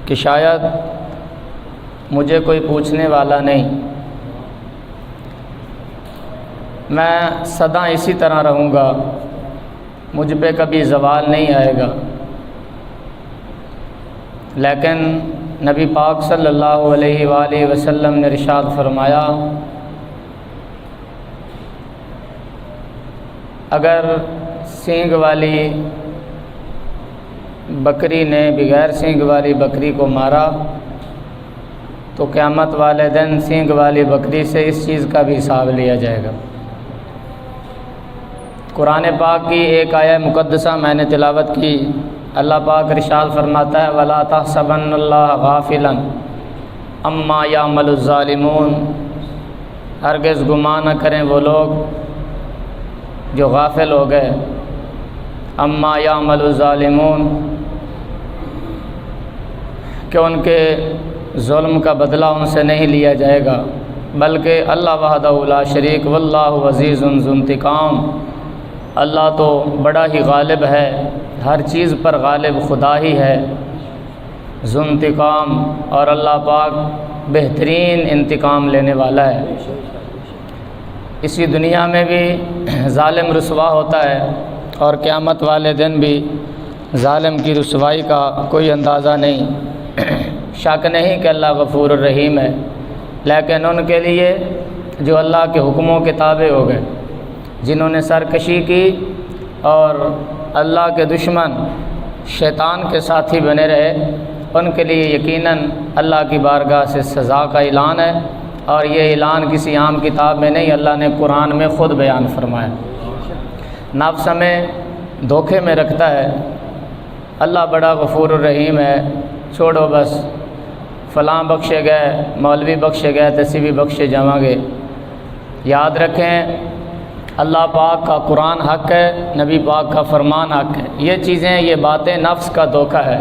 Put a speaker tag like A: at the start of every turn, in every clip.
A: کہ شاید مجھے کوئی پوچھنے والا نہیں، میں سدا اسی طرح رہوں گا، مجھ پہ کبھی زوال نہیں آئے گا۔ لیکن نبی پاک صلی اللہ علیہ وآلہ وسلم نے ارشاد فرمایا، اگر سینگ والی بکری نے بغیر سینگ والی بکری کو مارا تو قیامت والے دن سینگ والی بکری سے اس چیز کا بھی حساب لیا جائے گا۔ قرآن پاک کی ایک آیہ مقدسہ میں نے تلاوت کی، اللہ پاک ارشاد فرماتا ہے وَلَا تَحْسَبَنَّ اللَّهَ غَافِلًا عَمَّا يَعْمَلُ الظَّالِمُونَ، ہرگز گمان نہ کریں وہ لوگ جو غافل ہو گئے، عَمَّا يَعْمَلُ الظَّالِمُونَ، کہ ان کے ظلم کا بدلہ ان سے نہیں لیا جائے گا، بلکہ اللہ وحدہ لا شریک واللہ عزیز ذو انتقام، اللہ تو بڑا ہی غالب ہے، ہر چیز پر غالب خدا ہی ہے، ذو انتقام، اور اللہ پاک بہترین انتقام لینے والا ہے۔ اسی دنیا میں بھی ظالم رسوا ہوتا ہے اور قیامت والے دن بھی ظالم کی رسوائی کا کوئی اندازہ نہیں۔ شک نہیں کہ اللہ غفور الرحیم ہے، لیکن ان کے لیے جو اللہ کے حکموں کے تابع ہو گئے، جنہوں نے سرکشی کی اور اللہ کے دشمن شیطان کے ساتھی بنے رہے، ان کے لیے یقیناً اللہ کی بارگاہ سے سزا کا اعلان ہے، اور یہ اعلان کسی عام کتاب میں نہیں، اللہ نے قرآن میں خود بیان فرمایا۔ نفس ہمیں دھوکے میں رکھتا ہے، اللہ بڑا غفور الرحیم ہے، چھوڑو بس، فلاں بخشے گئے، مولوی بخشے گئے، تسی بھی بخشے جاؤں گے۔ یاد رکھیں اللہ پاک کا قرآن حق ہے، نبی پاک کا فرمان حق ہے۔ یہ چیزیں، یہ باتیں نفس کا دھوکہ ہے۔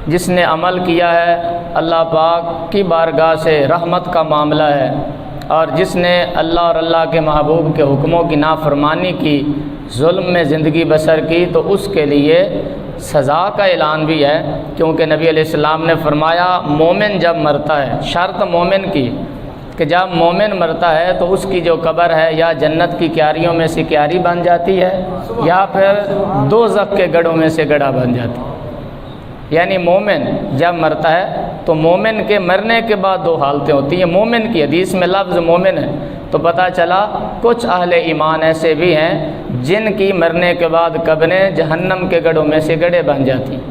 A: جس نے عمل کیا ہے اللہ پاک کی بارگاہ سے رحمت کا معاملہ ہے، اور جس نے اللہ اور اللہ کے محبوب کے حکموں کی نافرمانی کی، ظلم میں زندگی بسر کی، تو اس کے لیے سزا کا اعلان بھی ہے، کیونکہ نبی علیہ السلام نے فرمایا مومن جب مرتا ہے، شرط مومن کی کہ جب مومن مرتا ہے تو اس کی جو قبر ہے یا جنت کی کیاریوں میں سے کیاری بن جاتی ہے، یا پھر دوزخ کے گڑھوں میں سے گڑھا بن جاتی ہے۔ یعنی مومن جب مرتا ہے تو مومن کے مرنے کے بعد دو حالتیں ہوتی ہیں۔ مومن کی حدیث میں لفظ مومن ہے، تو پتہ چلا کچھ اہل ایمان ایسے بھی ہیں جن کی مرنے کے بعد قبریں جہنم کے گڑھوں میں سے گڑھے بن جاتی ہیں۔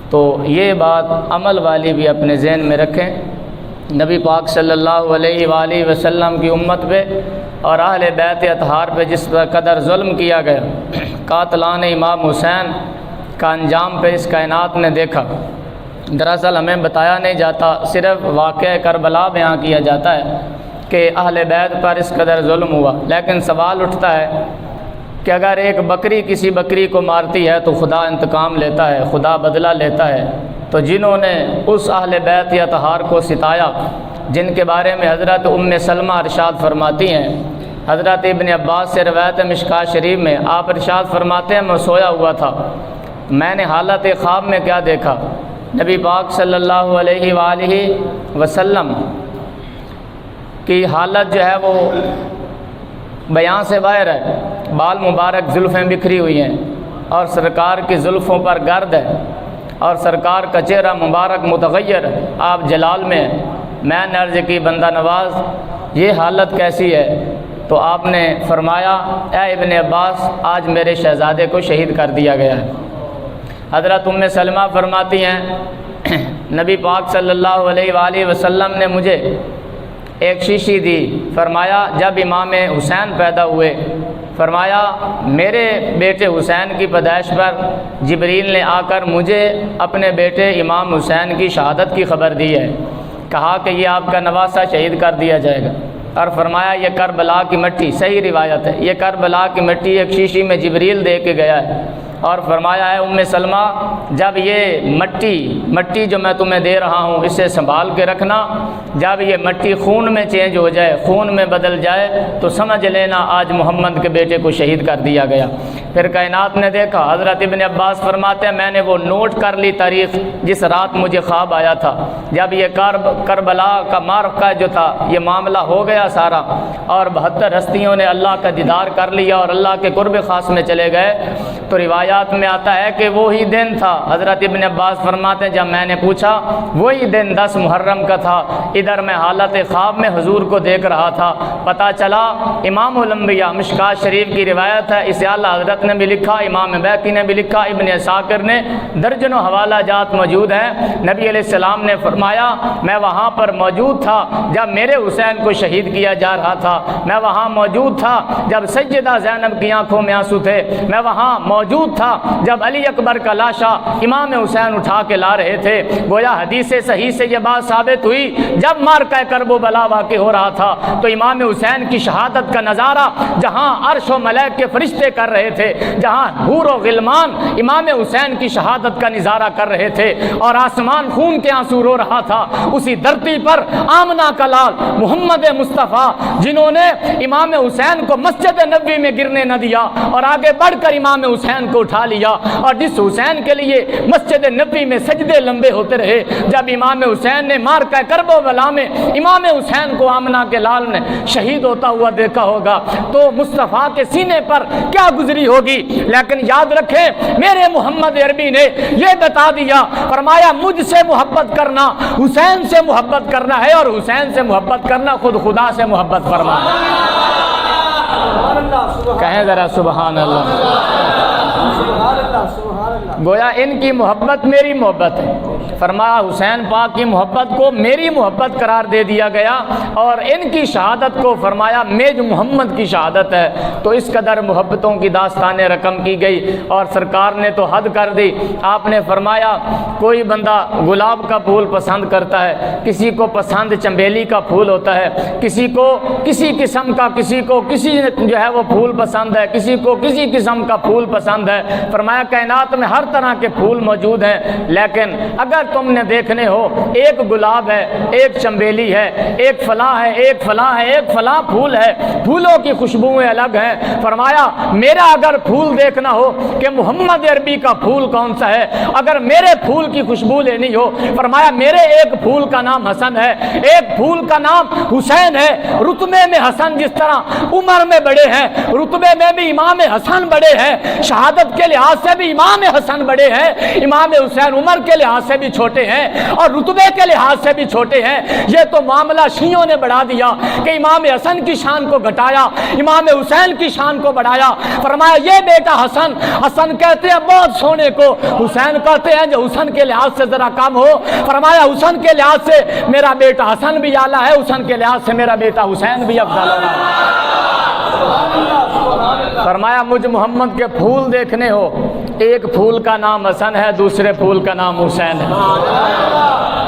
A: تو یہ بات عمل والی بھی اپنے ذہن میں رکھیں۔ نبی پاک صلی اللہ علیہ وآلہ وسلم کی امت پہ اور اہل بیت اطہار پہ جس قدر ظلم کیا گیا، قاتلان امام حسین کا انجام پہ اس کائنات نے دیکھا۔ دراصل ہمیں بتایا نہیں جاتا، صرف واقعہ کربلا بیان کیا جاتا ہے کہ اہل بیت پر اس قدر ظلم ہوا، لیکن سوال اٹھتا ہے کہ اگر ایک بکری کسی بکری کو مارتی ہے تو خدا انتقام لیتا ہے، خدا بدلہ لیتا ہے، تو جنہوں نے اس اہل بیت یا طہار کو ستایا، جن کے بارے میں حضرت ام سلمہ ارشاد فرماتی ہیں، حضرت ابن عباس سے روایت مشکاۃ شریف میں آپ ارشاد فرماتے ہیں میں سویا ہوا تھا، میں نے حالت خواب میں کیا دیکھا، نبی پاک صلی اللہ علیہ وآلہ وسلم کی حالت جو ہے وہ بیان سے باہر ہے، بال مبارک زلفیں بکھری ہوئی ہیں، اور سرکار کی زلفوں پر گرد ہے، اور سرکار کا چہرہ مبارک متغیر ہے، آپ جلال میں ہیں۔ میں نے عرض کی بندہ نواز یہ حالت کیسی ہے؟ تو آپ نے فرمایا اے ابن عباس آج میرے شہزادے کو شہید کر دیا گیا ہے۔ حضرت ام سلمہ فرماتی ہیں نبی پاک صلی اللہ علیہ وآلہ وسلم نے مجھے ایک شیشی دی، فرمایا جب امام حسین پیدا ہوئے، فرمایا میرے بیٹے حسین کی پیدائش پر جبریل نے آ کر مجھے اپنے بیٹے امام حسین کی شہادت کی خبر دی ہے، کہا کہ یہ آپ کا نواسہ شہید کر دیا جائے گا، اور فرمایا یہ کربلا کی مٹی، صحیح روایت ہے، یہ کربلا کی مٹی ایک شیشی میں جبریل دے کے گیا ہے، اور فرمایا ہے ام سلمہ جب یہ مٹی جو میں تمہیں دے رہا ہوں اسے سنبھال کے رکھنا، جب یہ مٹی خون میں چینج ہو جائے، خون میں بدل جائے تو سمجھ لینا آج محمد کے بیٹے کو شہید کر دیا گیا۔ پھر کائنات نے دیکھا، حضرت ابن عباس فرماتے ہیں میں نے وہ نوٹ کر لی تاریخ جس رات مجھے خواب آیا تھا، جب یہ کربلا کا معرکہ جو تھا یہ معاملہ ہو گیا سارا، اور 72 ہستیوں نے اللہ کا دیدار کر لیا اور اللہ کے قرب خاص میں چلے گئے، تو روایات میں آتا ہے کہ وہی دن تھا۔ حضرت ابن عباس فرماتے ہیں جب میں نے پوچھا وہی دن 10 محرم کا تھا، ادھر میں حالت خواب میں حضور کو دیکھ رہا تھا، پتہ چلا امام الانبیاء مشکات شریف کی روایت ہے، اسے اعلیٰ حضرت نے بھی لکھا، امام بیہقی نے بھی لکھا، ابن عساکر نے، درجنوں حوالہ جات موجود ہیں۔ نبی علیہ السلام نے فرمایا میں وہاں پر موجود تھا جب میرے حسین کو شہید کیا جا رہا تھا، میں وہاں موجود تھا جب سیدہ زینب کی آنکھوں میں آنسو تھے، میں وہاں موجود تھا جب علی اکبر کا لاشا امام حسین اٹھا کے لا رہے تھے۔ گویا حدیث صحیح سے یہ بات ثابت ہوئی، جب معرکہ کربلا واقع ہو رہا تھا تو امام حسین کی شہادت کا نظارہ جہاں عرش و ملائک کے فرشتے کر رہے تھے، جہاں حور و غلمان امام حسین کی شہادت کا نظارہ کر رہے تھے اور آسمان خون کے آنسو رو رہا تھا، اسی دھرتی پر آمنہ کا لال محمد مصطفیٰ جنہوں نے امام حسین کو مسجد نبوی میں گرنے نہ دیا اور آگے بڑھ کر امام حسین کو اٹھا لیا، اور جس حسین کے لیے مسجد نبوی میں سجدے لمبے ہوتے رہے، جب امام حسین نے معرکہ کربلا میں امام حسین کو آمنہ کے لال نے شہید ہوتا ہوا دیکھا ہوگا تو مصطفیٰ کے سینے پر کیا گزری ہوگی۔ لیکن یاد رکھیں میرے محمد عربی نے یہ بتا دیا، فرمایا مجھ سے محبت کرنا حسین سے محبت کرنا ہے، اور حسین سے محبت کرنا خود خدا سے محبت فرمانا ہے۔ کہیں ذرا سبحان اللہ۔ گویا ان کی محبت میری محبت ہے، فرمایا حسین پاک کی محبت کو میری محبت قرار دے دیا گیا، اور ان کی شہادت کو فرمایا میج محمد کی شہادت ہے۔ تو اس قدر محبتوں کی داستانیں رقم کی گئی، اور سرکار نے تو حد کر دی۔ آپ نے فرمایا کوئی بندہ گلاب کا پھول پسند کرتا ہے، کسی کو پسند چنبیلی کا پھول ہوتا ہے، کسی کو کسی قسم کا، کسی کو کسی جو ہے وہ پھول پسند ہے، کسی کو کسی قسم کا پھول پسند ہے۔ فرمایا کائنات میں ہر طرح کے پھول موجود ہیں، لیکن اگر تم نے دیکھنے ہو ایک گلاب ہے، ایک چنبیلی ہے، ایک فلاں ہے، ایک فلاں ہے، ایک فلاں پھول ہے، پھولوں کی خوشبوئیں الگ ہیں۔ فرمایا میرا اگر پھول دیکھنا ہو کہ محمد عربی کا پھول کون سا ہے، اگر میرے پھول کی خوشبو لینی ہو، فرمایا میرے ایک پھول کا نام حسن ہے، ایک پھول کا نام حسین ہے۔ رتبے میں حسن جس طرح عمر میں بڑے ہیں، رتبے میں بھی امام حسن بڑے ہیں، شہادت کے لحاظ سے بھی امام حسن بڑے ہیں، امام حسین عمر کے لحاظ سے بھی چھوٹے ہیں اور رتبے کے لحاظ سے بھی چھوٹے ہیں۔ یہ تو معاملہ شیعوں نے بڑھا دیا کہ امام حسن کی شان کو گھٹایا، امام حسین کی شان کو بڑھایا۔ فرمایا یہ بیٹا حسن، حسن کہتے ہیں بہت سونے کو، حسین کہتے ہیں جو حسن کے لحاظ سے ذرا کم ہو۔ فرمایا حسن کے لحاظ سے میرا بیٹا حسن بھی اعلیٰ ہے، حسن کے لحاظ سے میرا بیٹا حسین بھی افضل ہے۔ فرمایا مجھ محمد کے پھول دیکھنے ہو، ایک پھول کا نام حسن ہے، دوسرے پھول کا نام حسین ہے۔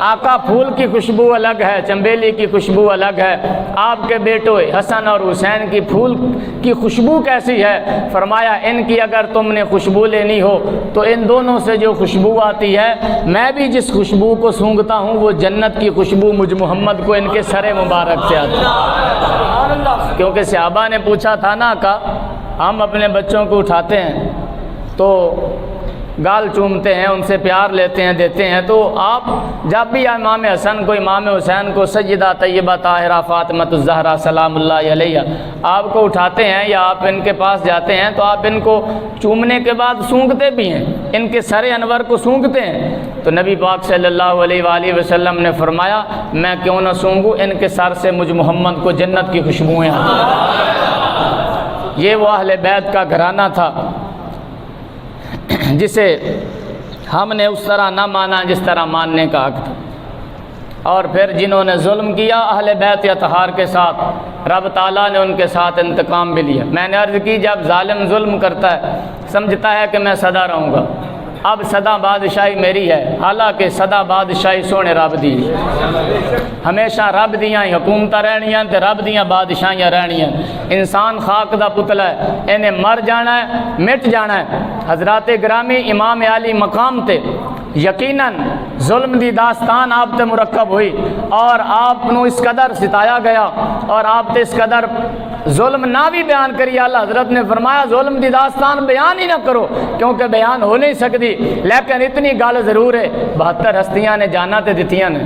A: آقا پھول کی خوشبو الگ ہے، چنبیلی کی خوشبو الگ ہے، آپ کے بیٹوں حسن اور حسین کی پھول کی خوشبو کیسی ہے؟ فرمایا ان کی اگر تم نے خوشبو لینی ہو تو ان دونوں سے جو خوشبو آتی ہے، میں بھی جس خوشبو کو سونگھتا ہوں وہ جنت کی خوشبو مجھ محمد کو ان کے سر مبارک سے آتی ہے۔ کیونکہ صحابہ نے پوچھا تھا نا آقا ہم اپنے بچوں کو اٹھاتے ہیں تو گال چومتے ہیں، ان سے پیار لیتے ہیں، دیتے ہیں، تو آپ جب بھی امام حسن کو، امام حسین کو، سیدہ طیبہ طاہرہ فاطمۃ الزہرا سلام اللہ علیہ آپ کو اٹھاتے ہیں یا آپ ان کے پاس جاتے ہیں تو آپ ان کو چومنے کے بعد سونگھتے بھی ہیں، ان کے سر انور کو سونگھتے ہیں۔ تو نبی پاک صلی اللہ علیہ وآلہ وسلم نے فرمایا میں کیوں نہ سونگوں، ان کے سر سے مجھ محمد کو جنت کی خوشبوئیں آتی ہیں۔ یہ وہ اہل بیت کا گھرانہ تھا جسے ہم نے اس طرح نہ مانا جس طرح ماننے کا حق تھا، اور پھر جنہوں نے ظلم کیا اہل بیت اطہار کے ساتھ، رب تعالیٰ نے ان کے ساتھ انتقام بھی لیا۔ میں نے عرض کی جب ظالم ظلم کرتا ہے سمجھتا ہے کہ میں سدا رہوں گا، اب صدا بادشاہی میری ہے، حالانکہ صدا بادشاہی سونے رب دی، ہمیشہ رب دیاں ہی حکومتاں رہنیاں تے رب دیاں بادشاہیاں رہنیاں۔ انسان خاک دا پتلا ہے، انہیں مر جانا ہے، مٹ جانا ہے۔ حضرات گرامی امام علی مقام تے یقیناً ظلم دی داستان آپ تے مرکب ہوئی اور آپ نو اس قدر ستایا گیا اور آپ تے اس قدر ظلم نہ بھی بیان کری۔ اللہ حضرت نے فرمایا ظلم دی داستان بیان ہی نہ کرو کیونکہ بیان ہو نہیں سکتی، لیکن اتنی گل ضرور ہے 72 ہستیاں نے جانا تے دتیاں نے،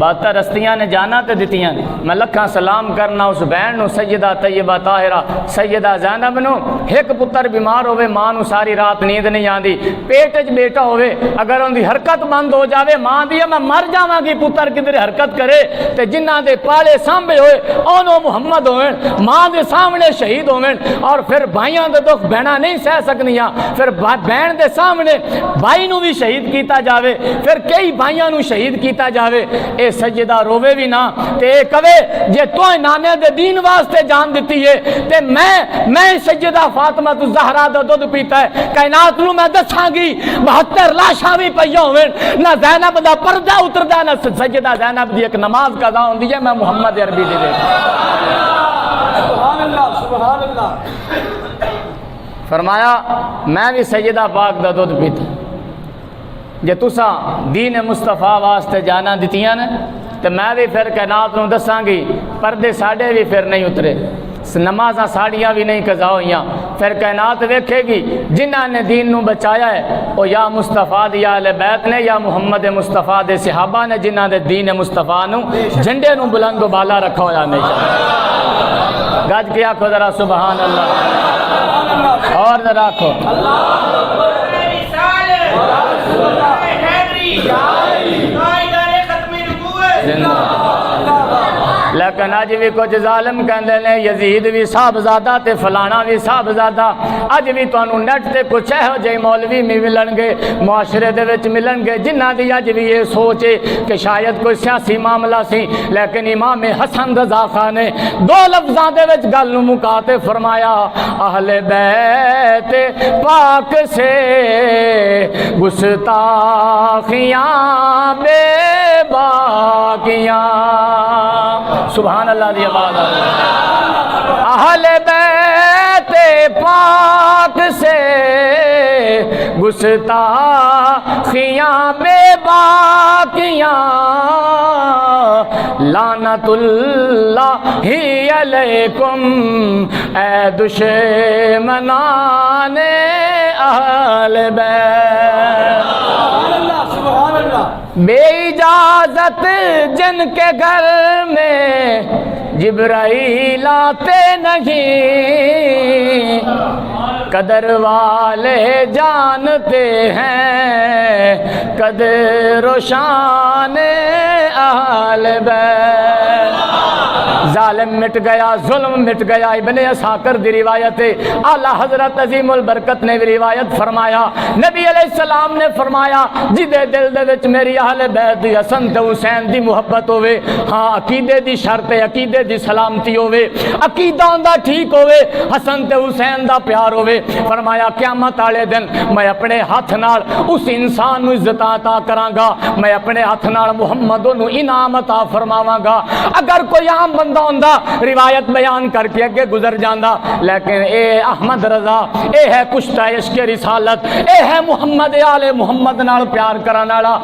A: 72 ہستیاں نے جانا تے دتیاں نے۔ میں لکھاں سلام کرنا اس بہن نو سیدہ طیبہ طاہرہ سیدہ زینب نو، ایک پتر بیمار ہوئے ماں نو ساری رات نیند نہیں آندی، پیٹ وچ بیٹا ہوئے اگر ان دی حرکت بند ہو جاوے ماں دی میں مر جاواں گی، پتر کدھر حرکت کرے تے جنہاں دے پالے سامنے ہوئے اونوں محمد ہوئن، ماں دے سامنے شہید ہوئن، اور پھر بھائیاں دے دکھ بہناں نہیں سہ سکنیاں، پھر بہن دے سامنے بھائی نو بھی شہید کیتا جاوے، پھر کئی بھائیاں نو شہید کیتا جاوے، اے سجدہ رووے بھی نہ تے اے کہے جے تو نانے دے دین واسطے جان دیتی ہے تے میں سجدہ فاطمہ الزہرا دا دودھ پیتا ہے، کائنات نو میں دساں گی 72 لاشاں بھی پئیاں ہوئن، نہ زینب دا پردہ اتردا نہ سجدہ زینب دی ایک نماز قضا ہوندی ہے۔ میں محمد عربی دے سبحان اللہ سبحان اللہ فرمایا میں بھی سیدہ پاک دا دودھ پیتا، جے تساں دین مصطفیٰ واسطے جانا دتیاں نے تو میں بھی پھر کائنات نو دساں گی پردے ساڑے بھی پھر نہیں اترے، نمازاں ساڑیاں بھی نہیں قضا ہوئیاں، پھر کائنات ویکھے گی جنہاں نے دین نو بچایا ہے وہ یا مصطفیٰ دی اہل بیت نے یا محمد مصطفیٰ دے صحابہ نے جنہاں دے دین مصطفیٰ نو جھنڈے نو بلند و بالا رکھا ہویا ہمیشہ۔ گج کیا کو ذرا سبحان اللہ اور ذرا کو لیکن اج بھی کچھ ظالم کہندے نے یزید بھی صاحبزادہ تے فلانا بھی صاحبزادہ، اج بھی تانوں نیٹ تے کچھ ہے جے مولوی بھی ملن گے معاشرے دے وچ ملن گے جنہاں دی اج بھی یہ سوچ ہے کہ شاید کوئی سیاسی معاملہ سی، لیکن امام حسن رضا خان نے 2 لفظاں دے وچ گل نوں مکا تے فرمایا اہل بیت پاک سے گستاخیاں بے باقیاں، سبحان اللہ دی آواز اہل بیت پاک سے گستاخیاں بے باقیاں، لعنت اللہ علیکم اے دشمنان اہل بیت، بے اجازت جن کے گھر میں جبرائیل آتے نہیں، قدر والے جانتے ہیں قدر و شان اہل بیت۔ ظالم مٹ گیا، ظلم مٹ گیا۔ ابن اسحاق دی روایت ہے، اعلیٰ حضرت عظیم البرکت نے بھی روایت فرمایا، نبی علیہ السلام نے فرمایا جدے دل دے وچ میری اہل بیت دی حسن تے حسین دی محبت ہوئے، ہاں عقیدے دی شرط ہے، عقیدے دی سلامتی ہوئے، عقیدہ دا ٹھیک ہوئے، حسن تے حسین دا پیار ہوئے، فرمایا قیامت والے دن میں اپنے ہاتھ نال اس انسان نو عزت عطا کراں گا، میں اپنے ہاتھ نال محمد نو انعام عطا فرماواں گا۔ اگر کوئی عام بندہ ہوندا روایت بیان کر کے اگے گزر جاندا، لیکن اے احمد رضا، اے ہے کشتہ عشق رسالت، اے ہے محمد آل محمد نال پیار کرن والا۔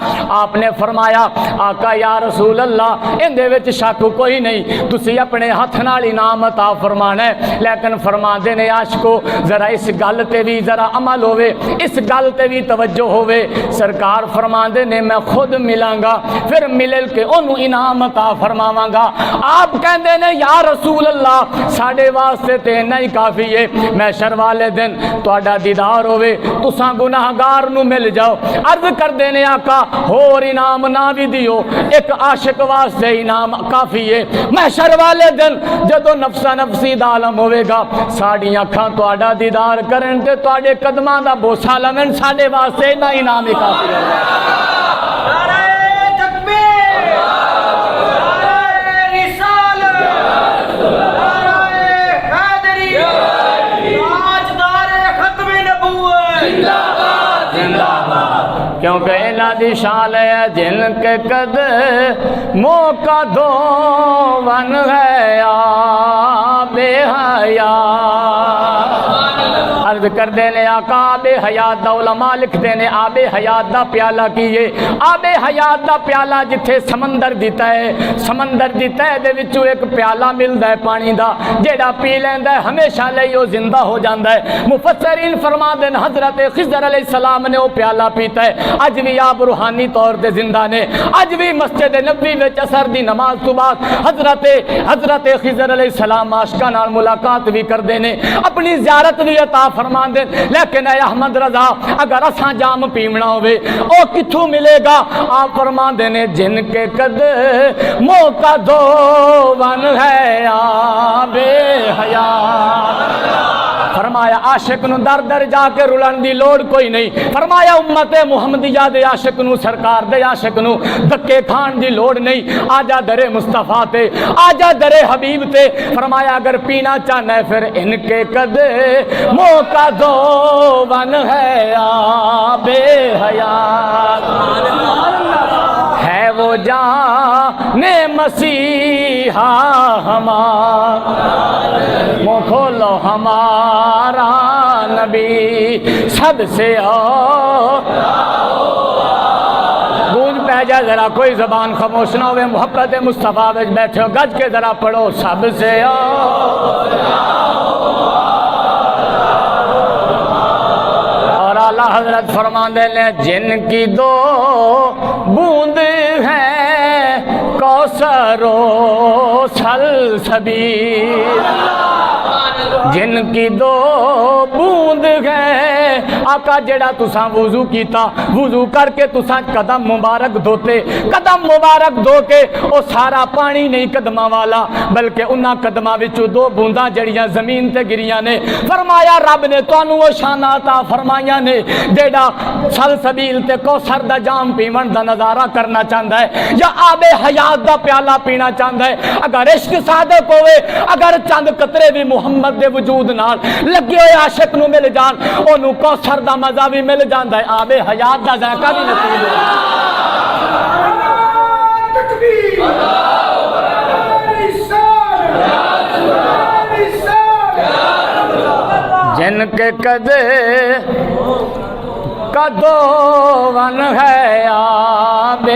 A: آپ نے فرمایا آقا یا رسول اللہ اندے وچ شک کوئی نہیں، تسی اپنے ہاتھ نال انعام عطا فرمانا ہے، لیکن فرماندے نے عاشقو ذرا اس گل تے بھی ذرا عمل ہوئے، اس گل تے بھی توجہ ہوئے۔ سرکار فرماندے نے میں خود ملاں گا، پھر مل کے انہوں انعام عطا فرماواں گا۔ آپ کہندے نے یا رسول اللہ ساڈے واسطے تے نہیں کافی ہے، محشر والے دن تہاڈا دیدار ہوئے، تساں گناہگار نو مل جاؤ۔ عرض کردے نے آقا ہور انعام نہ بھی دیو، ایک عاشق واسطے انعام کافی ہے۔ محشر والے دن جدو نفسا نفسی دا عالم ہوئے گا، ساڑیاں اکھاں تہاڈا دیدار کرن تے تہاڈے قدماں دا بوسا لمن، ساڈے واسطے نہ انعام کافی ہے۔ اللہ دی شان ہے جن کے قدموں کا دھون ہے آب حیات عرض کر دینے آقا آب حیات دا علماء لکھ دینے آب حیات دا پیالہ کیے آب حیات دا پیالہ جتھے سمندر دیتا ہے سمندر دیتا ہے دے وچوں ایک پیالہ ملدا ہے پانی دا جیڑا پی لیندا ہے ہمیشہ لئی وہ زندہ ہو جاندا ہے مفسرین فرما دین حضرت خضر علیہ السلام نے وہ پیالہ پیتا ہے اج بھی آپ روحانی طور تے زندہ نے اج بھی مسجد نبوی وچ عصر دی نماز تو بعد حضرت خضر علیہ السلام عاشقاں نال ملاقات بھی کردے نے اپنی زیارت بھی عطا فرما دے لیکن اے احمد رضا اگر اساں جام پیمنا ہوئے او کتھوں ملے گا آپ فرما دے نے جن کے قدموں کا دھون ہے آب حیات فرمایا عاشق نو در در جا کے رلن دی لوڑ کوئی نہیں فرمایا امت محمدیہ دے عاشق نو سرکار دے عاشق نو دھکے کھان دی لوڑ نہیں آجا در مصطفیٰ تے آجا در حبیب تے فرمایا اگر پینا چاہنا ہے پھر ان کے قدموں کا دھون ہے آب حیات ہے وہ جان مسیحا ہمارا منہ کھولو ہمارا نبی سب سے گونج پہ جائے ذرا کوئی زبان خاموش نہ ہوئے محبت مصطفیٰ وچ بیٹھے ہو گج کے ذرا پڑھو سب سے اور اعلیٰ حضرت فرماندے نے جن کی دو بوند ہے کوثر و سلسبیل جن کی دو بوند ہے آقا جڑا تساں وضو کیتا وضو کر کے تساں قدم مبارک دھوتے قدم مبارک دھو کے او سارا پانی نہیں قدماں والا بلکہ انہاں قدماں وچوں دو بونداں جڑیاں زمین تے گریاں نے فرمایا رب نے تانوں وہ شان عطا فرمائیاں نے جڑا سلسبیل تے کوثر دا جام پیون دا نظارہ کرنا چاہندا ہے یا آب حیات دا پیالہ پینا چاہندا ہے اگر عشق صادق ہوئے اگر چند قطرے بھی محمد دے وجود نال لگے ہوئے عاشق نو مل جان اونوں کوثر دا مزہ بھی مل جاندا ہے آب حیات دا ذائقہ بھی نصیب جن کے دھون ہے آب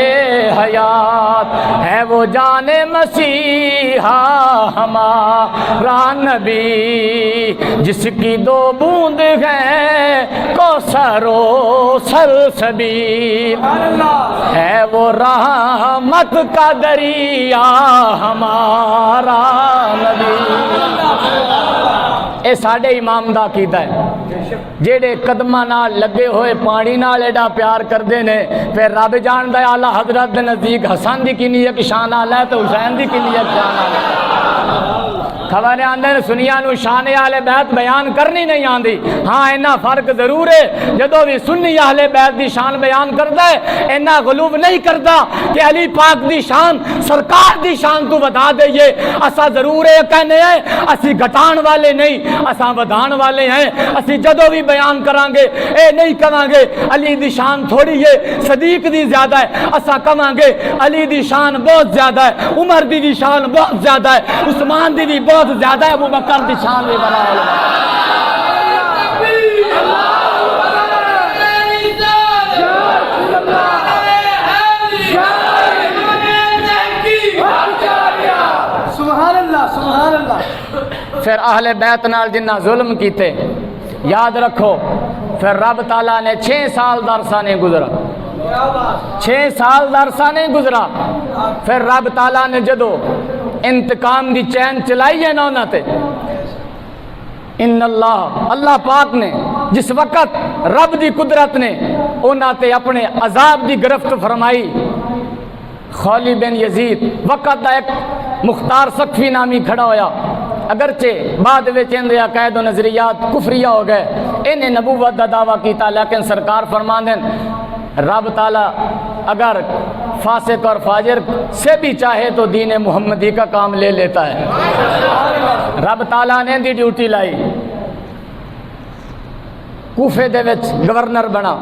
A: حیات ہے وہ جان مسیحا ہمارا نبی جس کی دو بوند ہے کوثر و سلسبیل ہے وہ رحمت کا دریا ہمارا نبی اے ساڈے امام دا عقیدہ ہے جیڑے قدماں نال لگے ہوئے پانی نال ایڈا پیار کردے نے پھر رب جاندا ہے اعلیٰ حضرت دے نزدیک حسن دی کنی ایک شان آل ہے تو حسین دی کنی ایک شان آل ہے خبریں آندے نے سنیا نو شان اہل بیت بیان کرنی نہیں آندی ہاں اینا فرق ضرور ہے جدو بھی سنی اہل بیت دی شان بیان کردا ہے اینا غلوب نہیں کردا کہ علی پاک دی شان سرکار دی شان تو بتا دئیے اسا ضرور ہے کہنے ہیں اسی گھٹان والے نہیں اسا ودان والے ہیں اسی جدو بھی بیان کران گے اے نہیں کہاں گے علی دی شان تھوڑی ہے صدیق دی زیادہ ہے اسا کہاں گے علی دی شان بہت زیادہ ہے عمر دی شان بہت زیادہ ہے عثمان دی بہت زیادہ ہے ابو بکر دی شان بھی بنا
B: سبحان اللہ سبحان اللہ
A: پھر اہل بیت نال جنہ ظلم کیتے یاد رکھو پھر رب تعالیٰ نے 6 سال درسہ نہیں گزرا 6 سال درسہ نہیں گزرا پھر رب تعالیٰ نے جدو انتقام دی چین چلائی ہے نا انہاں تے ان اللہ پاک نے جس وقت رب دی قدرت نے انہاں تے اپنے عذاب دی گرفت فرمائی خولی بن یزید وقت دا ایک مختار سقفی نامی کھڑا ہویا اگرچہ بعد وچ اندے عقائد و نظریات کفریہ ہو گئے انہیں نبوت دا دعویٰ کیتا لیکن سرکار فرماندیں رب تعالیٰ اگر فاسق اور فاجر سے بھی چاہے تو دین محمدی کا کام لے لیتا ہے رب تعالیٰ نے دی ڈیوٹی لائی کوفے دے وچ گورنر بنا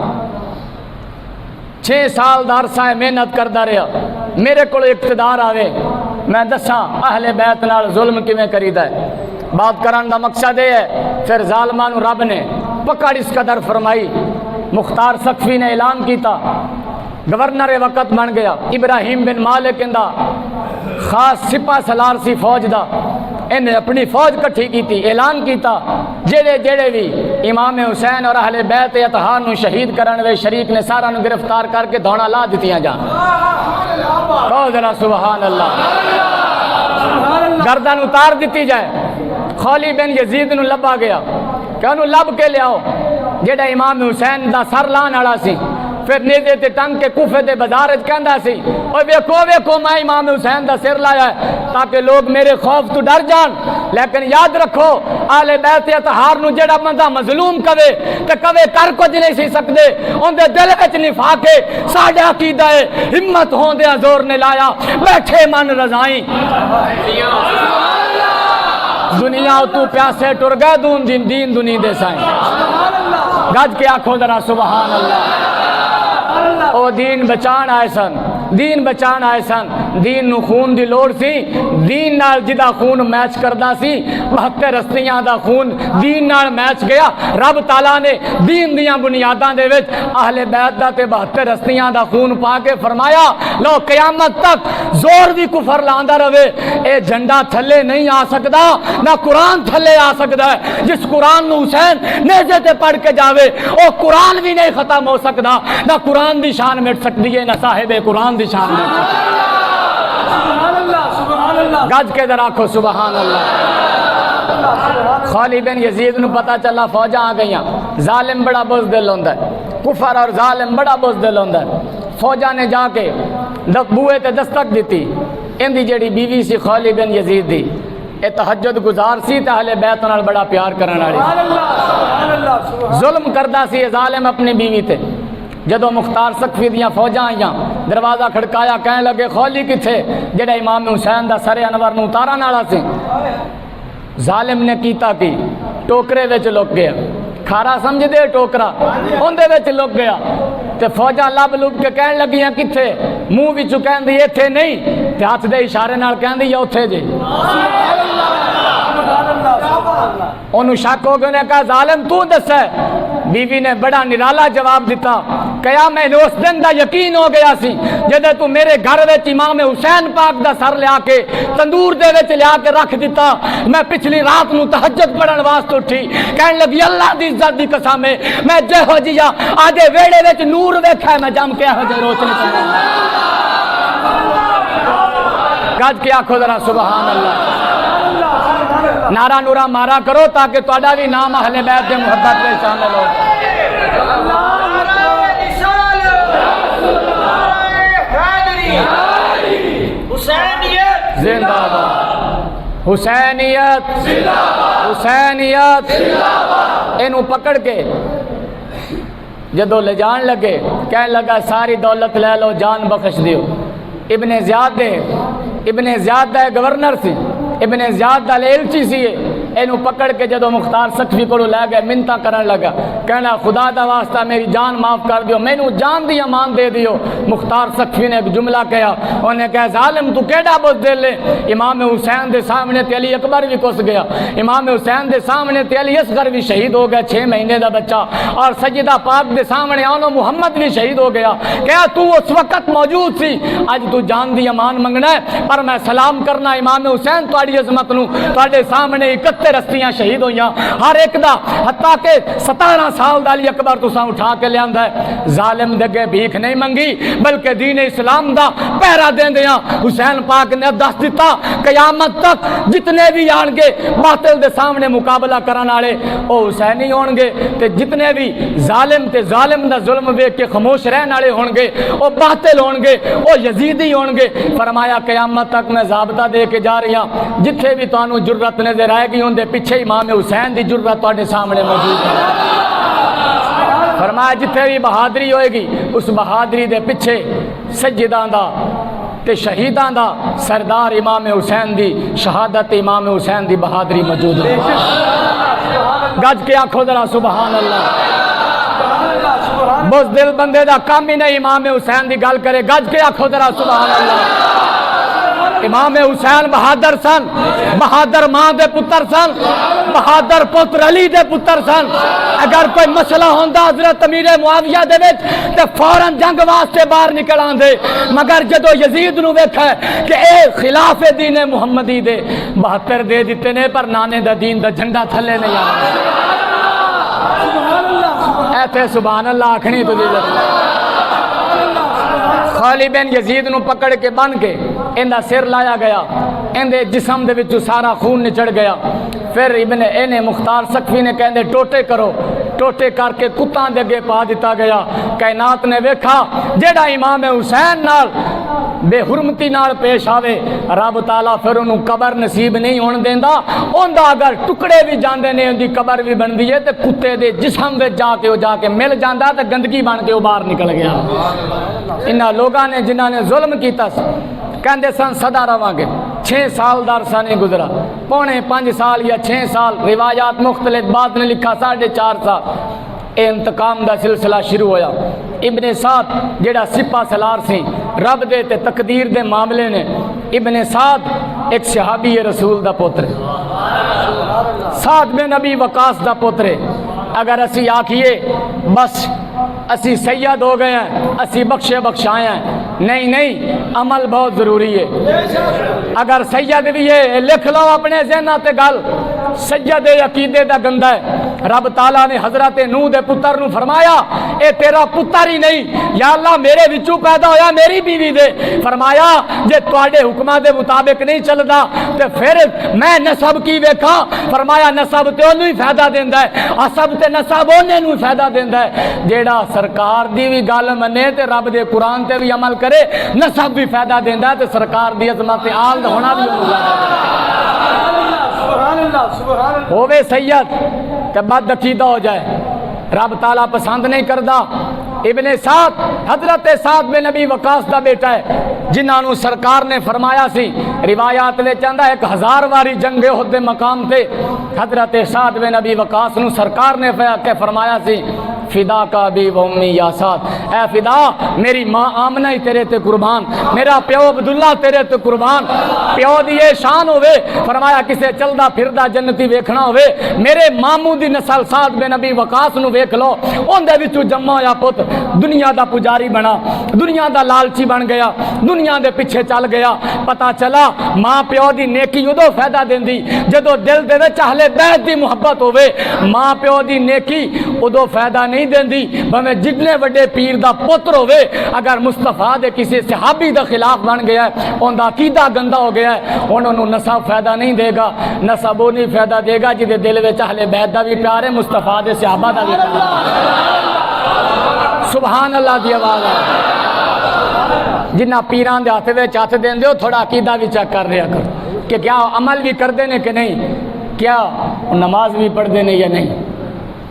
A: 6 سال دا عرصہ محنت کردا رہا، میرے کو اقتدار آوے میں دساں اہل بیت نال ظلم کیویں کریدا ہے۔ بات کرن دا مقصد یہ ہے، پھر ظالماں نو رب نے پکڑ اس قدر فرمائی، مختار سقفی نے اعلان کیتا، گورنر وقت بن گیا ابراہیم بن مالک اندا خاص سپاہ سالار سی فوج دا، انہیں اپنی فوج کٹھی کی، اعلان کیتا جڑے جڑے بھی امام حسین اور اہل بیت اطہار نو شہید کرن وے شریک نے سارا نو گرفتار کر کے دھونا لا دتیاں جان۔ کہو ذرا سبحان اللہ۔ گردن اتار دیتی جائے۔ خالی بن یزید نو لبا گیا کہ انہوں لب کے لیاؤ جڑا امام حسین دا سر لان والا سی، پھر نیزے تے ٹنگ کے کوفے دے بازار وچ کہندا سی اوے ویکھو ویکھو میں امام حسین دا سر لایا ہے تاکہ لوگ میرے خوف تو ڈر جان۔ لیکن یاد رکھو اہل بیت اطہار نو جڑا بندہ مظلوم کہے تے کہے کر کچھ نہیں سی سکدے، اون دے دل وچ نفاق ہے۔ ساڈا عقیدہ ہے ہمت ہوندیاں زور نے لایا، بیٹھے من رضائیں۔ دنیا تو پیاسے ٹر گئے دون دین دنی دے سائیں۔ گج کے آنکھوں ذرا سبحان اللہ۔ او دین بچان آئے سن، دین بچان آئے سن، دین نو خون دی لوڑ سی، دین نال جدا خون میچ کردا سی، 72 ہستیاں دا خون دین نال میچ گیا۔ رب تعالیٰ نے دین دیاں بنیاداں دے وچ اہل بیت دا تے 72 ہستیاں دا خون پا کے فرمایا لو قیامت تک زور بھی کفر لاندا رہے، اے جھنڈا تھلے نہیں آ سکدا، نہ قرآن تھلے آ سکدا ہے۔ جس قرآن نو حسین نیزے تے پڑھ کے جاوے او قرآن بھی نہیں ختم ہو سکدا، نہ قرآن دی شان مٹ سکتی ہے، نہ صاحب قرآن دی شان مٹ سکتی ہے۔ گج کے در آنکھو سبحان اللہ۔ خالد بن یزید نو پتا چلا فوجاں آ گئیاں، ظالم بڑا بزدل ہوندا ہے، کفر اور ظالم بڑا بزدل ہوندا ہے۔ فوجاں نے جا کے بوئے تے دستک دیتی، ان دی جڑی بیوی سی خالد بن یزید دی، اے تہجد گزار سی تے اہل بیت نال بڑا پیار کرن والی، ظلم کردا سی ظالم اپنی بیوی تے۔ جدو مختار سقفی دیاں فوجاں آئیاں، دروازہ کھڑکایا، کہنے لگے خولی کتھے جڑا امام حسین دا سر انور نو اتارن والا سی۔ ظالم نے کیتا کی ٹوکرے وچ لک گیا، کھارا سمجھ دے ٹوکرا اندے وچ لک گیا تے فوجاں لب لب کے کہنے لگیاں کتھے، منہ وچوں کہندی ایتھے نہیں تے ہاتھ دے اشارے نال کہندی یا اوتھے جے۔ انہوں شک ہو گئے، نے کہا ظالم تو دس ہے۔ بیوی نے بڑا نرالا جواب دیتا، کہا میں نے اس دن دا یقین ہو گیا سی جدے تو میرے گھر وچ امام حسین پاک دا سر لیا کے تندور دے وچ لیا کے رکھ دیتا، میں پچھلی رات نو تہجد پڑھن واسطے اٹھی، کہن لگی اللہ دی عزت دی قسم ہے میں جہو جیا آدھے ویڑے وچ نور ویکھا میں جم کے ہو جے روشنی کرنا۔ گج کے آنکھو ذرا سبحان اللہ۔ نعرہ نورا مارا کرو تاکہ تہاڈا بھی نام اہل بیت دے محبت میں شامل ہو۔ زندہ باد حسینیت، حسینیت۔ انہوں پکڑ کے جدو لے جان لگے، کہنے لگا ساری دولت لے لو جان بخش دیو۔ ابن زیاد دے، ابن زیاد دا گورنر سی، ابن زیاد دا لیلچی سی، اینو پکڑ کے جدو مختار سقفی کو لے گئے منتا کرن لگا، کہنا خدا دا واسطہ میری جان معاف کر دیو، میں نو جان دی امان دے دیو۔ مختار سقفی نے ایک جملہ کہا، انہیں کہا ظالم تو کیڑا بزدل لے، امام حسین دے سامنے تے علی اکبر بھی کس گیا، امام حسین دے سامنے تے علی اصغر بھی شہید ہو گیا 6 مہینے دا بچہ، اور سجدہ پاک دے سامنے آنو محمد بھی شہید ہو گیا۔ کہا تو اس وقت موجود سی، آج تو جان دی امان منگنا ہے، پر میں سلام کرنا امام حسین تواڈی عظمت نو، تواڈے سامنے 71 ہستیاں شہید ہوئیاں، ہر ایک دا حتیٰ کہ 17 سال دا علی اکبر تساں اٹھا کے لے آندا ہے۔ ظالم دگے بھیک نہیں منگی بلکہ دین اسلام دا پہرا دیندیاں حسین پاک نے دس دیتا قیامت تک جتنے بھی آن گے باطل دے سامنے مقابلہ کرن والے او حسینی ہون گے، تے جتنے بھی ظالم تے ظالم دا ظلم ویکھ کے خاموش رہن والے ہون گے او باطل ہون گے، او یزیدی ہون گے۔ فرمایا قیامت تک میں ضابطہ دے کے جا رہی ہوں، جتھے بھی تانوں جرت نظر آئے گی اندے پیچھے امام حسین دی جرت تواڈے سامنے موجود ہے۔ فرمایا جتھے بھی بہادری ہوئے گی اس بہادری دے پیچھے سجداں دا تے شہیداں دا سردار امام حسین دی شہادت امام حسین دی بہادری موجود ہے۔ گج کے آنکھوں ذرا سبحان اللہ۔ بزدل بندے دا کام ہی نہیں امام حسین دی گل کرے. گج کے آکھو ذرا سبحان اللہ. امام حسین بہادر سن, بہادر ماں دے پتر سن, بہادر پتر علی دے پتر سن. اگر کوئی مسئلہ ہوندا حضرت امیر معاویہ دے وچ تے فوراً جنگ واسطے باہر نکل آندے, مگر جدو یزید نو ویکھا کہ اے خلاف دین محمدی دے 72 دے دتے نے پر نانے دا دین دا جھنڈا تھلے نہیں آیا. ایتھے سبحان اللہ آکھنی تو دی خالد بن یزید نو پکڑ کے بن کے اندہ سر لایا گیا, اندے جسم دے وچوں سارا خون نچڑ گیا. پھر ابن مختار سقفی نے کہندے ٹوٹے کرو, ٹوٹے کر کے کتاں دے اگے پا دیتا گیا. کائنات نے ویکھا جیڑا امام حسین نال بے حرمتی نال پیش آوے رب تعالیٰ پھر انہوں قبر نصیب نہیں ہون دیندا. اوندا اگر ٹکڑے بھی جاندے نے اندی قبر بھی بندی ہے تے کتے دے جسم وچ جا کے مل جاندا تے گندگی بن کے وہ باہر نکل گیا. انہاں لوگاں نے جنہاں نے ظلم کیتا کہندے سن سدا رواں گے. 6 سال دا عرصہ نہیں گزرا, 4.5 سال یا 6 سال, روایات مختلف, بعد نے لکھا 4.5 سال. انتقام دا سلسلہ شروع ہویا. ابن سعد جیڑا سپہ سالار سی رب دے تے تقدیر دے معاملے نے, ابن سعد ایک صحابی رسول دا پوتر ہے, سعد بن نبی وقاص دا پوتر ہے. اگر اسی آکھیے بس اسی سید ہو گئے ہیں, اسی بخشے بخشائے ہیں, نہیں, عمل بہت ضروری ہے. اگر سید بھی ہے لکھ لو اپنے ذہنات گل, سید عقیدے دا گندا ہے. رب تعالیٰ نے حضرت نوح دے پتر نو فرمایا اے تیرا پتر ہی نہیں, یا اللہ میرے وچوں پیدا ہویا میری بیوی دے. فرمایا جے تواڈے حکماں دے مطابق نہیں چلدا تے پھر میں نسب کی ویکھاں. فرمایا نسب تے اونوں ہی فائدہ دیندا ہے, عصب تے نسب اونے نوں فائدہ دیندا ہے. جیڑا سرکار دی بھی گل منے تے رب دے قرآن تے بھی عمل کرے, نسب بھی فائدہ دیندا ہے تے سرکار دی عظمت آل ہونا بھی ہوے سید تے بد عقیدہ ہو جائے, رب تعالیٰ پسند نہیں کردا. ابن سعد حضرت سعد بن نبی وقاص دا بیٹا ہے, جنہاں نو سرکار نے فرمایا سی, روایات لے چاہندا 1000 واری جنگ احد دے مقام تے حضرت سعد بن نبی وقاص نو سرکار نے فرمایا سی فدا کا بھی و امی یا سعد, اے فدا میری ماں آمنہ ہی تیرے تے قربان, میرا پیو عبداللہ تیرے تے قربان. پیو دی یہ شان ہوئے, فرمایا کسے چلدا پھردا جنتی ویکھنا ہوئے میرے ماموں دی نسل سعد بن نبی وقاص نو ویکھ لو. اون دے وچوں جمع ہویا پت دنیا دا پجاری بنا, دنیا دا لالچی بن گیا, دنیا دے پیچھے چل گیا. پتہ چلا ماں پیو دی نیکی ادو فائدہ دیندی جدو دل دے وچ اہل بیت دی محبت ہوئے. ماں پیو دی نیکی ادو فائدہ نہیں دیندی بھویں جتنے بڑے پیر دا پتر ہوئے, اگر مصطفیٰ دے کسی صحابی دا خلاف بن گیا ہے, ان دا عقیدہ گندا ہو گیا ہے, انہوں نسب فائدہ نہیں دے گا. نسب وہ نہیں فائدہ دے گا جدے دل وچ اہل بیت دا بھی پیار ہے, مصطفیٰ دے صحابہ دا بھی پیار ہے. سبحان اللہ دی آواز ہے. جنہ پیران دے ہاتھ وچ ہاتھ دیندے ہو تھوڑا عقیدہ بھی چیک کر رہا کر کہ کیا عمل بھی کر دینے کہ نہیں, کیا نماز بھی پڑھ دینے یا نہیں,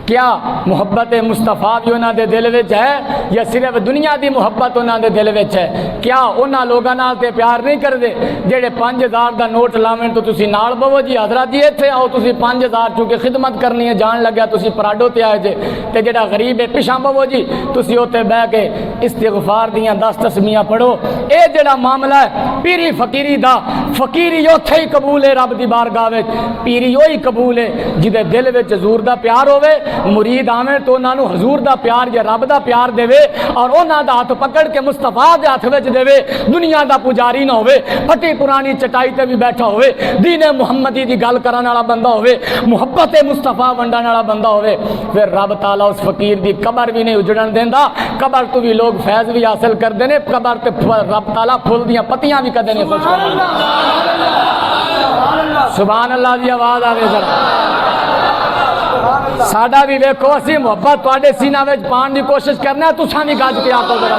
A: کیا محبت مصطفیٰ بھی انہاں دے دل وچ ہے یا صرف دنیا دی محبت انہاں دے دل وچ ہے. کیا انہاں لوگاں نال تے پیار نہیں کردے جڑے 5000 دا نوٹ لاویں تو تسی نال بوو جی حضرت جی ایتھے آؤ تسی 5000 چونکہ خدمت کرنی ہے جان لگیا تسی پراڈو تے آئے جے, تے جڑا غریب ہے پیچھے بوو جی تسی اوتے بیٹھ کے استغفار دیاں 10 تسمیاں پڑھو. اے جڑا معاملہ ہے پیری فقیری دا, فقیری اوتھے ہی قبول ہے رب دی بارگاہ وچ, پیری وہی قبول ہے جدے دل وچ حضور دا پیار ہوے. مرید آویں تو انہاں نو حضور دا پیار یا رب دا پیار دے اور انہاں دا ہاتھ پکڑ کے مصطفیٰ دے ہاتھ وچ دے. دنیا دا پجاری نہ ہوئے, پھٹی پرانی چٹائی تے بھی بیٹھا ہوئے, دین محمدی دی گل کرن والا بندہ ہوئے, محبت مصطفیٰ ونڈن والا بندہ ہوئے, پھر رب تعالیٰ اس فقیر دی قبر بھی نہیں اجڑن دیندا. قبر تو بھی لوگ فیض بھی حاصل کردے نے, قبر تے رب تعالیٰ پھول دیاں پتیاں بھی کدے نے. سبحان اللہ دی آواز آوے ذرا. ساڈا بھی ویکھو اسی محبت تواڈے سینہ وچ پان دی کوشش کرنا, تساں بھی گج کے آکھو ذرا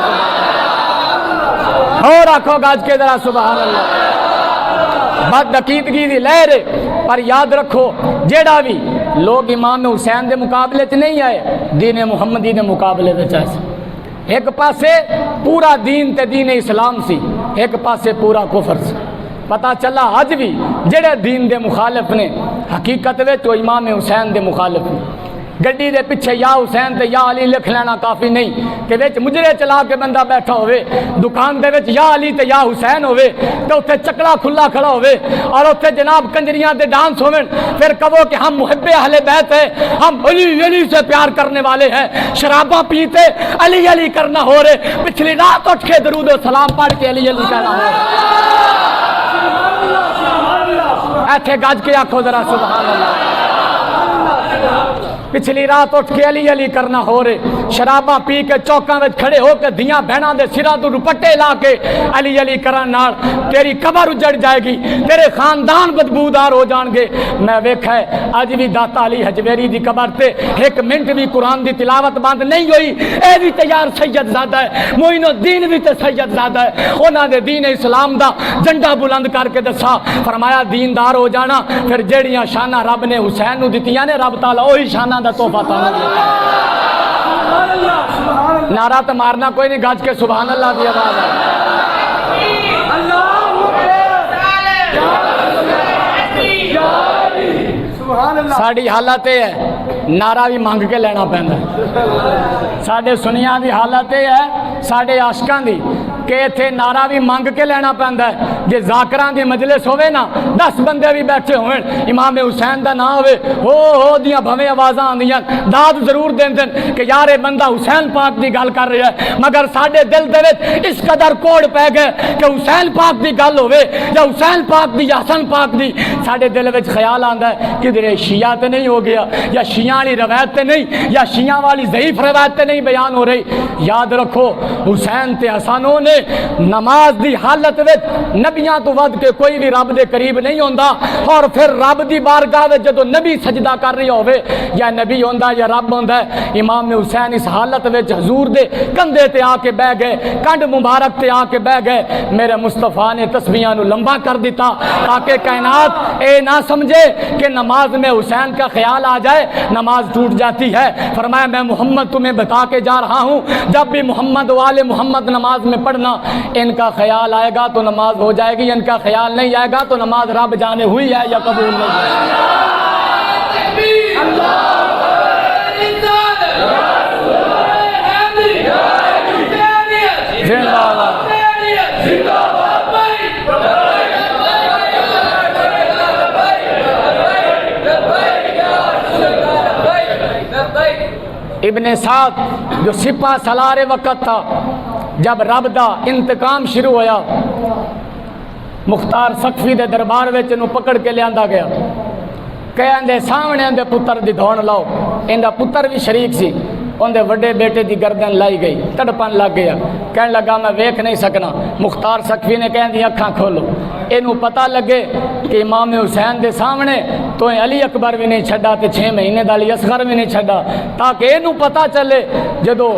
A: اور آکھو گج کے ذرا سبحان اللہ. بد عقیدگی دی لہر ہے, پر یاد رکھو جیڑا بھی لوگ امام حسین دے مقابلے چ نہیں آئے, دین محمدی دے مقابلے وچ آئے. ایک پاسے پورا دین تے دین اسلام سی, ایک پاسے پورا کفر سی. پتہ چلا اج بھی جڑے دین دے مخالف نے حقیقت وچ تو امام حسین دے مخالف نے.
B: گڈی دے پیچھے یا حسین تے یا علی لکھ لینا کافی نہیں کہ وچ مجرے چلا کے بندہ بیٹھا ہوئے، دکان دے وچ یا علی تے یا حسین ہوئے تے اتنے چکلا کھلا کھڑا ہوئے اور اتنے جناب کنجریاں دے ڈانس ہوئے، پھر کہو کہ ہم محب اہل بیت ہیں، ہم علی علی سے پیار کرنے والے ہیں، شراباں پیتے علی علی کرنا ہو رہے، پچھلی رات اٹھ کے درود و سلام پڑھ کے علی علی کہنا ہو رہے، ایتھے گج کے آکھو ذرا سبحان اللہ، پچھلی رات اٹھ کے علی علی کرنا ہو رہے، شراباں پی کے چوکاں میں کھڑے ہو کے دیاں بہناں دے سراں تو دوپٹے لا کے علی علی کرن نال تیری قبر اجڑ جائے گی، تیرے خاندان بدبودار ہو جان گے۔ میں ویکھا ہے اج بھی داتا علی حجویری دی قبر تے ایک منٹ بھی قرآن دی تلاوت بند نہیں ہوئی، اے بھی تیار سید زادہ ہے، معین الدین بھی تے سید زادہ ہے، انہاں دے دین اسلام دا جھنڈا بلند کر کے دسا، فرمایا دیندار ہو جانا، پھر جیڑیاں شاناں رب نے حسین نو دتیاں نے رب تعالی وہی شاناں دا تحفہ تعالی دے۔ نعرہ تو مارنا کوئی نہیں، گج کے سبحان اللہ دی آواز ہے۔ ساڑی حالت یہ ہے نعرہ بھی مانگ کے لینا پہندا ہے، ساڑے سنیاں دی حالت یہ ہے ساڑے عاشقاں دی کہ اتھے نعرہ بھی مانگ کے لینا پہندا ہے، جے ذاکران دی مجلس ہوئے نا 10 بندے بھی بیٹھے ہوئے امام حسین دا نام ہوئے ہو دیاں بھویں آوازاں آندیاں داد ضرور دین کہ یار بندہ حسین پاک دی گل کر رہا ہے، مگر ساڑے دل دے وچ اس قدر کوڑ پہ گئے کہ حسین پاک دی گل ہوئے یا حسین پاک دی یا حسن پاک دی، ساڑے دل وچ خیال آندا ہے کدھر شیعہ تے نہیں ہو گیا یا شیعہ والی روایت تے نہیں یا شیعہ والی ضعیف روایت تے نہیں بیان ہو رہی۔ یاد رکھو حسین تے حسنوں نے نماز دی حالت وچ نبیاں تو ود کے کوئی بھی رب دے قریب نہیں ہوندا، اور پھر رب دی بارگاہ وچ جدوں نبی سجدہ کر رہی ہوے یا نبی ہوندا یا رب ہوندا ہے، امام حسین اس حالت وچ حضور دے کندھے تے آ کے بیٹھ گئے، کنڈ مبارک تے آ کے بیٹھ گئے، میرے مصطفیٰ نے تسبیحاں نو لمبا کر دیتا تاکہ کائنات اے نہ سمجھے کہ نماز میں حسین کا خیال آ جائے نماز ٹوٹ جاتی ہے۔ فرمایا میں محمد تمہیں بتا کے جا رہا ہوں جب بھی محمد والے محمد نماز میں پڑھنا، ان کا خیال آئے گا تو نماز ہو جائے گی، ان کا خیال نہیں آئے گا تو نماز رب جانے ہوئی ہے یا قبول نہیں ابن سعد جو سپاہ سالار وقت تھا، جب رب دا انتقام شروع ہویا مختار سقفی دے دربار وچ نو پکڑ کے لیاندا گیا، کہندے سامنے اندے پتر دی دھون لاؤ، اندہ پتر بھی شریک سی، اندے وڈے بیٹے دی گردن لائی گئی، تڑپن لگ گیا، کہنے لگا میں ویکھ نہیں سکنا، مختار سقفی نے کہندی اکھاں کھولو، اینو پتہ لگے کہ امام حسین دے سامنے تو علی اکبر بھی نہیں چھڑا تے 6 مہینے دا علی اصغر بھی نہیں چھڑا، تاکہ اینو پتہ چلے جدو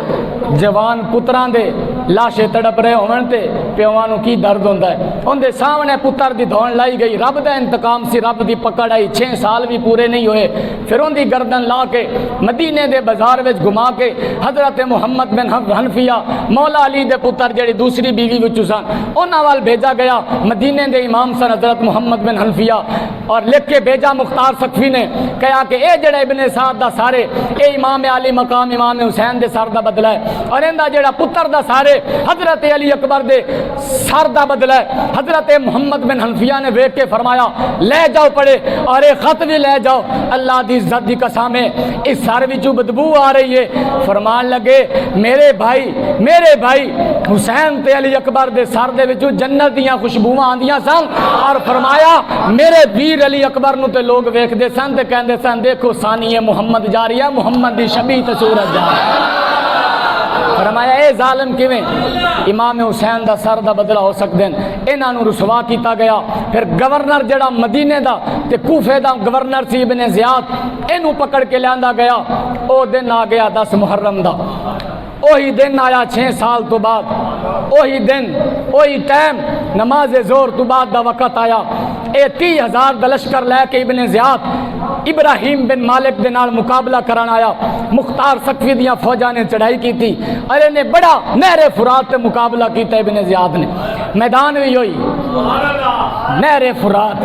B: جوان پتران دے لاشے تڑپ رہے ہون تے پیوانوں کی درد ہوندا ہے، ان دے سامنے پتر دی دھون لائی گئی، رب دا انتقام سی، رب دی پکڑ آئی، 6 سال بھی پورے نہیں ہوئے، پھر ان دی گردن لا کے مدینے دے بازار وچ گھما کے حضرت محمد بن حنفیہ مولا علی دے پتر جڑی دوسری بیوی وچوں سن انہاں وال بھیجا گیا، مدینے دے امام سن حضرت محمد بن حنفیہ، اور لکھ کے بھیجا مختار سقفی نے، کہا کہ اے جڑا ابن سعد دا سارے اے امام علی مقام امام حسین دے سر دا بدلہ ہے، اور اندا جڑا پتر دا سارے حضرت علی اکبر دے سر دا بدلہ ہے۔ حضرت محمد بن حنفیہ نے ویکھ کے فرمایا لے جاؤ پڑے، اور ایک خط بھی لے جاؤ، اللہ دی عزت دی قسم ہے اس سر وچوں بدبو آ رہی ہے، فرمان لگے میرے بھائی حسین تے علی اکبر دے سر دے وچوں جنت دیاں خوشبوواں آندیاں سن، اور فرمایا میرے ویر علی اکبر نو تے لوگ ویکھ دے سن تے کہندے سن دیکھو ثانی محمد جاری ہے، محمد دی شبیہ تے صورت جاری ہے۔ فرمایا اے ظالم کیویں امام حسین دا سر دا بدلہ ہو سکدے ہیں، انہاں نو رسوا کیتا گیا۔ پھر گورنر جڑا مدینے دا تے کوفے دا گورنر سی ابن زیاد، اینو پکڑ کے لیندا گیا، او دن آ گیا 10 محرم دا، وہی دن آیا 6 سال تو بعد، وہی دن وہی ٹائم نماز زور تو بعد دا وقت آیا، اے 30,000 دا لشکر لے کے ابن زیاد ابراہیم بن مالک دے نال مقابلہ کران آیا، مختار سقفی دیاں فوجاں نے چڑھائی کی تھی، ارے نے بڑا نہر فرات تے مقابلہ کیتا ابن زیاد نے، میدان بھی ہوئی نہر فرات،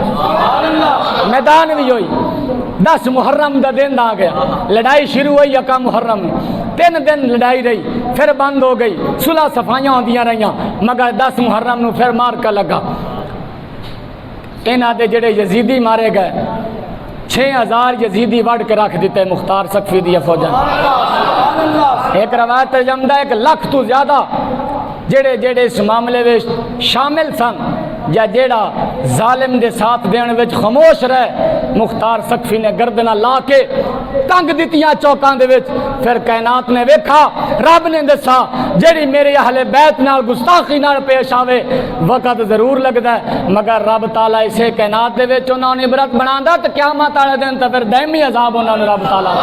B: میدان بھی ہوئی، 10 محرم دا دن آ گیا، لڑائی شروع ہوئی 1 محرم، 3 دن لڑائی رہی، پھر بند ہو گئی، صلح صفائیاں ہوندیاں رہیاں، مگر 10 محرم نو پھر مارکا لگا۔ انہاں دے جڑے یزیدی مارے گئے، 6000 یزیدی وڑ کے رکھ دیتے مختار سقفی دی فوجاں۔ ایک روایت جمدہ 1 لاکھ تو زیادہ جڑے اس معاملے میں شامل سن یا جیڑا ظالم دے ساتھ دین وچ خاموش رہے، مختار سقفی نے گردنہ لا کے ٹنگ دتیاں چوکاں دے وچ۔ پھر کائنات نے ویکھا، رب نے دسا جیڑی میرے اہل بیت نال گستاخی نال پیش آوے وقت ضرور لگدا ہے، مگر رب تعالیٰ اسے کائنات دے وچ انہاں نوں عبرت بناندا تے قیامت والے دن تے پھر دائمی عذاب انہاں نوں رب تعالیٰ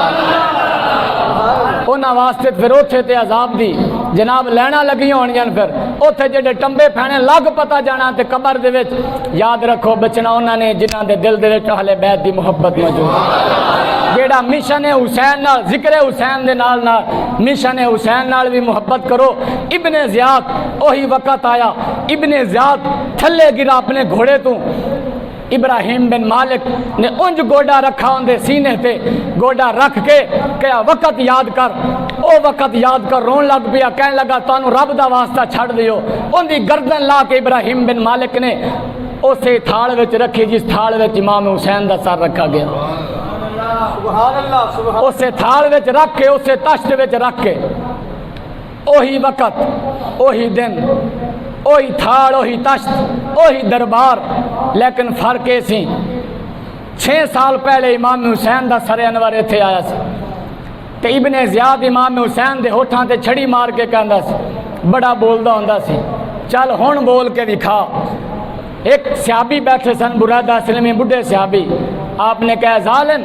B: انہاں واسطے پھر اوتھے تے عذاب دی جناب لینا لگی ہونیاں، پھر اوتھے جڑے ٹمبے پھینے لگ پتا جانا تے قبر دے وچ یاد رکھو بچنا انہاں نے جنہاں دے دل دے وچ اہل بیت دی محبت موجود ہے۔ جیڑا مشن حسین نال ذکر حسین دے نال مشن حسین نال بھی محبت کرو۔ ابن زیاد وہی وقت آیا، ابن زیاد تھلے گرا اپنے گھوڑے تو، ابراہیم بن مالک نے انج گوڈا رکھا اندے سینے تے، گوڈا رکھ کے کہا وقت یاد کر، او وقت یاد کر، رون لگ پیا، کہنے لگا تانوں رب دا واسطہ چھڑ دیو۔ ان دی گردن لا کے ابراہیم بن مالک نے اسے تھاڑ وچ رکھی جس تھاڑ وچ امام حسین دا سر رکھا گیا۔ اسے تھاڑ وچ رکھ کے، اسے تشت وچ رکھ کے، اوہی وقت، اوہی دن، اوہی تھاڑ، اوہی تشت، اوہی دربار، لیکن فرق یہ سی 6 سال پہلے امام حسین دا سر انور ایتھے آیا سی تے ابن زیاد امام حسین دے ہوٹھاں تے چھڑی مار کے کہندا سی، بڑا بولدا ہوندا سی، چل ہن بول کے دکھا۔ ایک صحابی بیٹھے سن برادہ اسلمی بڈھے صحابی، آپ نے کہا ظالم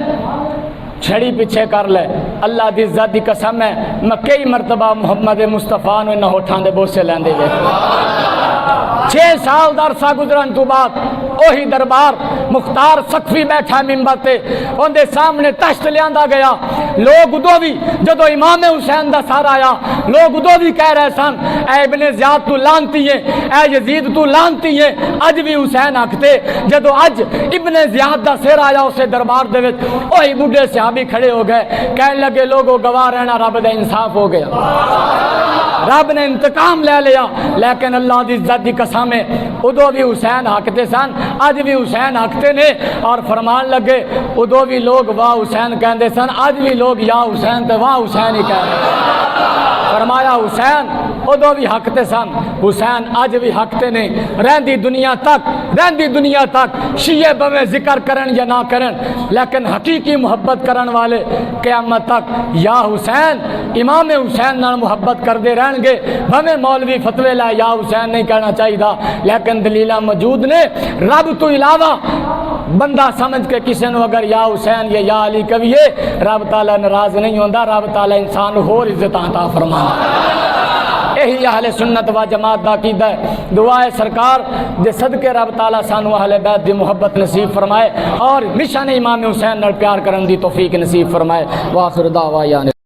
B: چھڑی پیچھے کر لے، اللہ دی عزت دی قسم ہے میں کئی مرتبہ محمد مصطفیٰ نو انہاں ہوٹھاں دے بوسے لیندے وے۔ 6 سال درسا گزرن تو بعد اوہی دربار مختار سقفی بیٹھا ممبر تے، ان دے سامنے تشت لیاندا گیا۔ لوگ ادو بھی جدو امام حسین دا سر آیا، لوگ ادو بھی کہہ رہے سن اے ابن زیاد تو لانتی ہے، اے یزید تو لانتی ہے، اج بھی حسین حقتے۔ جدو اج ابن زیاد دا سر آیا اسے دربار دے وچ، اوہی بڈھے صحابی کھڑے ہو گئے، کہنے لگے لوگوں گواہ رہنا رب دا انصاف ہو گیا، رب نے انتقام لے لیا۔ لیکن اللہ دی عزت دی قسم ہے ادو بھی حسین حقتے سن، اج بھی حسین حقتے نے، اور فرمان لگے ادو بھی لوگ واہ حسین کہندے سن، اج بھی لوگ یا حسین تے واہ حسین ہی کہہ رہے۔ فرمایا حسین ادو بھی حقتے سن، حسین اج بھی حقتے نے، رہندی دنیا تک شیعہ بویں ذکر کرن یا نہ کرن، لیکن حقیقی محبت کرن والے قیامت تک یا حسین امام حسین نال محبت کردے رہن گے، بویں مولوی فتوی لائے یا حسین نہیں کہنا چاہیے، لیکن دلیلہ موجود نے۔ رب تو علاوہ بندہ سمجھ کے کسی نے اگر یا حسین یا علی کہیے رب تعالیٰ ناراض نہیں ہوندا، رب تعالیٰ انسان ہور عزت عطا فرمانا۔ یہی اہل سنت و جماعت دا عقیدہ ہے۔ دعا ہے سرکار دے صدقے رب تعالیٰ سانو اہل بیت دی محبت نصیب فرمائے اور مشن امام حسین نال پیار کرن دی توفیق نصیب فرمائے۔ وآخر دعوانا